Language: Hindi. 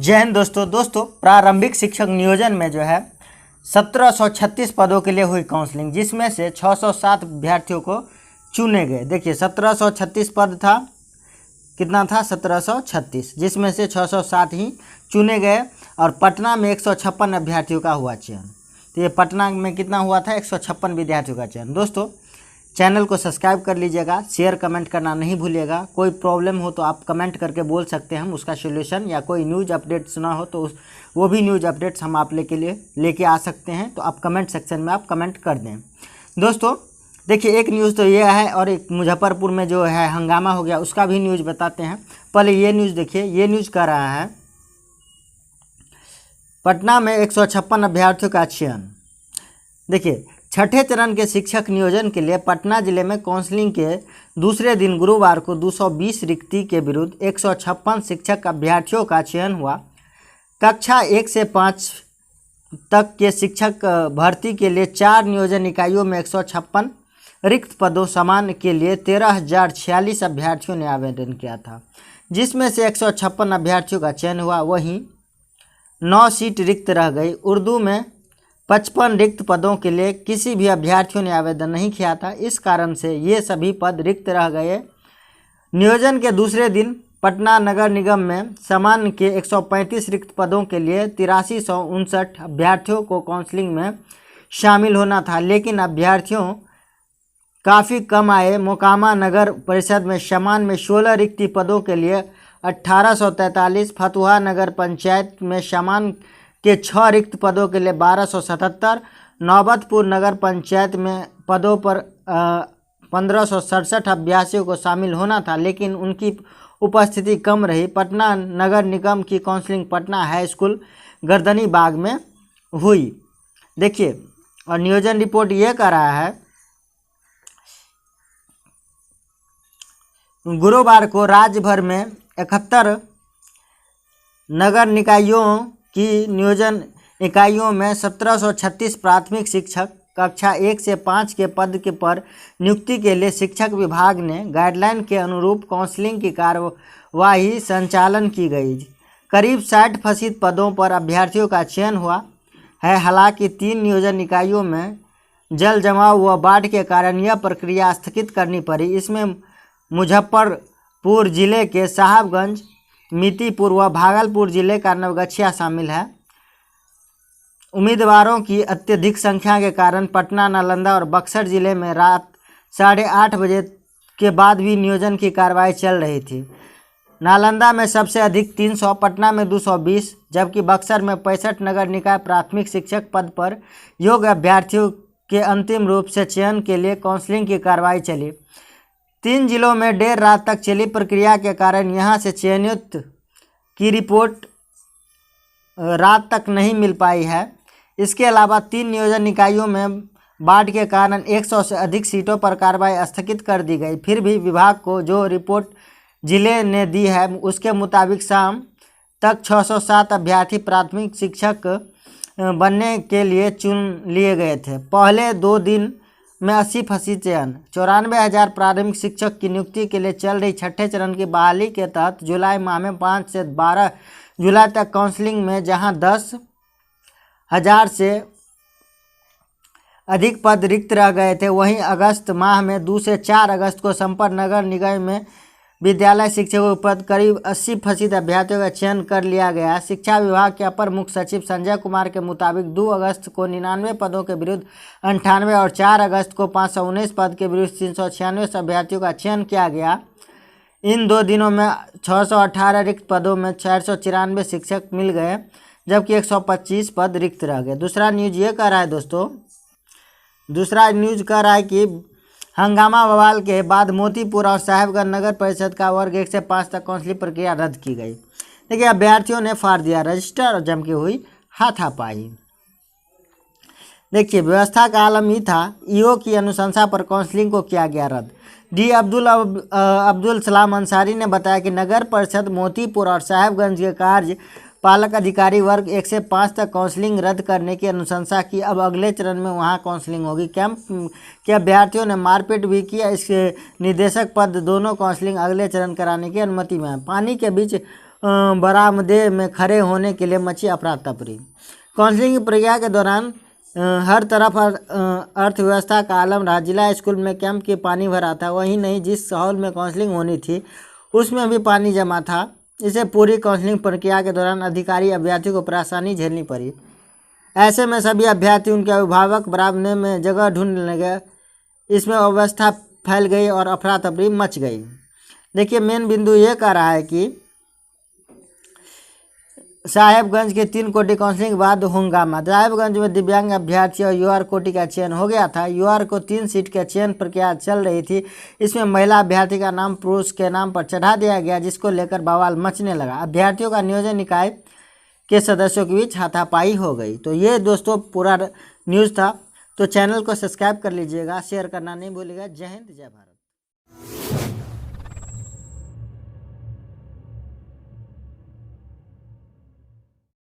जय हिंद दोस्तों प्रारंभिक शिक्षक नियोजन में जो है 1736 पदों के लिए हुई काउंसलिंग, जिसमें से 607 अभ्यर्थियों को चुने गए। देखिए 1736 पद था, कितना था 1736, जिसमें से 607 ही चुने गए और पटना में 156 अभ्यर्थियों का हुआ चयन। तो ये पटना में कितना हुआ था, 156 विद्यार्थियों का चयन। दोस्तों चैनल को सब्सक्राइब कर लीजिएगा, शेयर कमेंट करना नहीं भूलिएगा। कोई प्रॉब्लम हो तो आप कमेंट करके बोल सकते हैं, हम उसका सॉल्यूशन या कोई न्यूज़ अपडेट सुना हो तो वो भी न्यूज़ अपडेट्स हम आप लेके आ सकते हैं। तो आप कमेंट सेक्शन में आप कमेंट कर दें। दोस्तों देखिए एक न्यूज़ तो ये है और एक मुजफ्फरपुर में जो है हंगामा हो गया उसका भी न्यूज़ बताते हैं। पहले ये न्यूज़ देखिए, ये न्यूज़ कह रहा है पटना में 156 अभ्यर्थियों का चयन। देखिए छठे चरण के शिक्षक नियोजन के लिए पटना जिले में काउंसलिंग के दूसरे दिन गुरुवार को 220 रिक्ति के विरुद्ध 156 शिक्षक अभ्यर्थियों का चयन हुआ। कक्षा 1 से 5 तक के शिक्षक भर्ती के लिए 4 नियोजन इकाइयों में 156 रिक्त पदों समान के लिए 13,046 अभ्यर्थियों ने आवेदन किया था, जिसमें से 156 अभ्यर्थियों का चयन हुआ। वहीं 9 सीट रिक्त रह गई। उर्दू में 55 रिक्त पदों के लिए किसी भी अभ्यर्थियों ने आवेदन नहीं किया था, इस कारण से ये सभी पद रिक्त रह गए। नियोजन के दूसरे दिन पटना नगर निगम में सामान्य के 135 रिक्त पदों के लिए 8359 अभ्यर्थियों को काउंसलिंग में शामिल होना था, लेकिन अभ्यर्थियों काफ़ी कम आए। मोकामा नगर परिषद में सामान्य में 16 रिक्त पदों के लिए 1843, फतुहा नगर पंचायत में सामान्य के 6 रिक्त पदों के लिए 1277, नौबतपुर नगर पंचायत में पदों पर 1567 अभ्यर्थियों को शामिल होना था, लेकिन उनकी उपस्थिति कम रही। पटना नगर निगम की काउंसलिंग पटना हाई स्कूल गर्दनी बाग में हुई। देखिए और नियोजन रिपोर्ट ये कह रहा है गुरुवार को राज्य भर में 71 नगर निकायों की नियोजन इकाइयों में 1736 प्राथमिक शिक्षक कक्षा 1 से 5 के पद के पर नियुक्ति के लिए शिक्षक विभाग ने गाइडलाइन के अनुरूप काउंसलिंग की कार्यवाही संचालन की गई। करीब 60% पदों पर अभ्यर्थियों का चयन हुआ है। हालांकि 3 नियोजन इकाइयों में जल जमाव व बाढ़ के कारण यह प्रक्रिया स्थगित करनी पड़ी। इसमें मुजफ्फरपुर जिले के साहबगंज, मितीपुर व भागलपुर जिले का नवगछिया शामिल है। उम्मीदवारों की अत्यधिक संख्या के कारण पटना, नालंदा और बक्सर जिले में रात 8:30 बजे के बाद भी नियोजन की कार्रवाई चल रही थी। नालंदा में सबसे अधिक 300, पटना में 220, जबकि बक्सर में 65 नगर निकाय प्राथमिक शिक्षक पद पर योग्य अभ्यर्थियों के अंतिम रूप से चयन के लिए काउंसलिंग की कार्रवाई चली। 3 जिलों में देर रात तक चली प्रक्रिया के कारण यहां से चयनित की रिपोर्ट रात तक नहीं मिल पाई है। इसके अलावा 3 नियोजन इकाइयों में बाढ़ के कारण 100 से अधिक सीटों पर कार्रवाई स्थगित कर दी गई। फिर भी विभाग को जो रिपोर्ट जिले ने दी है उसके मुताबिक शाम तक 607 अभ्यर्थी प्राथमिक शिक्षक बनने के लिए चुन लिए गए थे। पहले 2 दिन में 80% चयन। 94,000 प्राथमिक शिक्षक की नियुक्ति के लिए चल रही छठे चरण की बहाली के तहत जुलाई माह में 5 से 12 जुलाई तक काउंसलिंग में जहां 10,000 से अधिक पद रिक्त रह गए थे, वहीं अगस्त माह में 2 से 4 अगस्त को संपन्न नगर निगम में विद्यालय शिक्षकों पद करीब 80% अभ्यर्थियों का चयन कर लिया गया। शिक्षा विभाग के अपर मुख्य सचिव संजय कुमार के मुताबिक 2 अगस्त को 99 पदों के विरुद्ध 98 और 4 अगस्त को 519 पद के विरुद्ध 396 अभ्यर्थियों का चयन किया गया। इन 2 दिनों में 618 रिक्त पदों में 494 शिक्षक मिल गए, जबकि 125 पद रिक्त रह गए। दूसरा न्यूज़ ये कह रहा है दोस्तों, दूसरा न्यूज़ कह रहा है कि हंगामा बवाल के बाद मोतीपुर और साहेबगंज नगर परिषद का वर्ग 1 से 5 तक काउंसलिंग प्रक्रिया रद्द की गई। देखिए अभ्यर्थियों ने फाड़ दिया रजिस्टर और जम के हुई हाथापाई। देखिए व्यवस्था का आलम ये था, ईओ की अनुशंसा पर काउंसलिंग को किया गया रद्द। डी अब्दुल सलाम अंसारी ने बताया कि नगर परिषद मोतीपुर और साहेबगंज के कार्य पालक अधिकारी वर्ग 1 से 5 तक काउंसलिंग रद्द करने की अनुशंसा की। अब अगले चरण में वहां काउंसलिंग होगी। कैंप के अभ्यर्थियों ने मारपीट भी किया। इसके निदेशक पद दोनों काउंसलिंग अगले चरण कराने की अनुमति में है। पानी के बीच बरामदे में खड़े होने के लिए मची अफरा तफरी। काउंसलिंग की प्रक्रिया के दौरान हर तरफ अर्थव्यवस्था का आलम रहा। जिला स्कूल में कैंप के पानी भरा था। वहीं नहीं, जिस हॉल में काउंसलिंग होनी थी उसमें भी पानी जमा था। इसे पूरी काउंसलिंग प्रक्रिया के दौरान अधिकारी अभ्यर्थियों को परेशानी झेलनी पड़ी। ऐसे में सभी अभ्यर्थी, उनके अभिभावक बरामदे में जगह ढूंढने लगे। इसमें अव्यवस्था फैल गई और अफरा तफरी मच गई। देखिए, मेन बिंदु ये कह रहा है कि साहेबगंज के 3 कोटि काउंसलिंग के बाद हंगामा। साहेबगंज में दिव्यांग अभ्यर्थी और यूआर कोटि का चयन हो गया था। यूआर को 3 सीट के चयन प्रक्रिया चल रही थी। इसमें महिला अभ्यर्थी का नाम पुरुष के नाम पर चढ़ा दिया गया, जिसको लेकर बवाल मचने लगा। अभ्यर्थियों का नियोजन निकाय के सदस्यों के बीच हाथापाई हो गई। तो ये दोस्तों पूरा न्यूज़ था। तो चैनल को सब्सक्राइब कर लीजिएगा, शेयर करना नहीं भूलिएगा। जय हिंद, जय भारत।